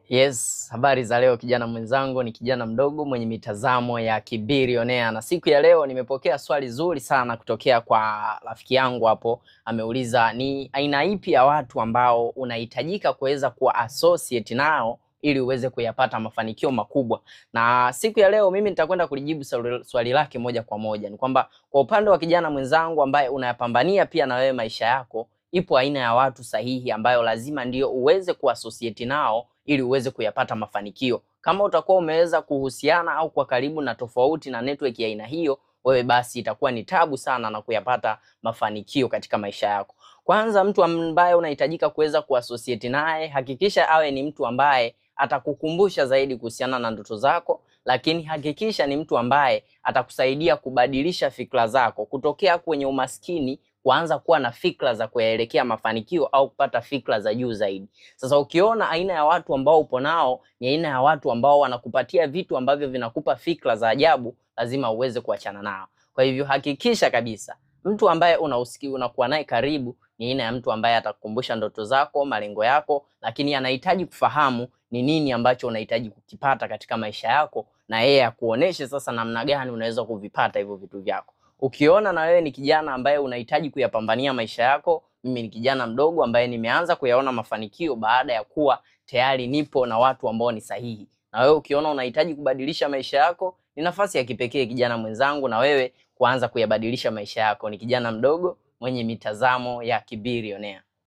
Yes, habari za leo kijana mwenzangu, ni kijana mdogo mwenye mitazamo ya kibilionea, na siku ya leo nimepokea swali zuri sana kutokea kwa rafiki yangu hapo. Ameuliza ni aina ipi ya watu ambao unahitajika kuweza kuwa associate nao ili uweze kuyapata mafanikio makubwa. Na siku ya leo mimi nitakwenda kulijibu swali lake moja kwa moja. Ni kwamba kwa upande wa kijana mwenzangu ambaye unayapambania pia na wewe maisha yako, ipo aina ya watu sahihi ambayo lazima ndio uweze kuassociate nao ili uweze kuyapata mafanikio. Kama utakuwa umeweza kuhusiana au kwa karibu na tofauti na network ya aina hiyo, wewe basi itakuwa ni tabu sana na kuyapata mafanikio katika maisha yako. Kwanza, mtu ambaye unahitajika kuweza kuassociate naye, hakikisha awe ni mtu ambaye atakukumbusha zaidi kuhusiana na ndoto zako, lakini hakikisha ni mtu ambaye atakusaidia kubadilisha fikra zako kutokea kwenye umaskini kuanza kuwa na fikra za kuyaelekea mafanikio au kupata fikra za juu zaidi. Sasa ukiona aina ya watu ambao upo nao ni aina ya watu ambao wanakupatia vitu ambavyo vinakupa fikra za ajabu, lazima uweze kuachana nao. Kwa hivyo hakikisha kabisa mtu ambaye unakuwa naye karibu ni aina ya mtu ambaye atakukumbusha ndoto zako, malengo yako, lakini anahitaji kufahamu ni nini ambacho unahitaji kukipata katika maisha yako, na yeye akuoneshe sasa namna gani unaweza kuvipata hivyo vitu vyako. Ukiona na wewe ni kijana ambaye unahitaji kuyapambania maisha yako, mimi ni kijana mdogo ambaye nimeanza kuyaona mafanikio baada ya kuwa tayari nipo na watu ambao ni sahihi. Na wewe ukiona unahitaji kubadilisha maisha yako, ni nafasi ya kipekee kijana mwenzangu na wewe kuanza kuyabadilisha maisha yako. Ni kijana mdogo mwenye mitazamo ya kibilionea.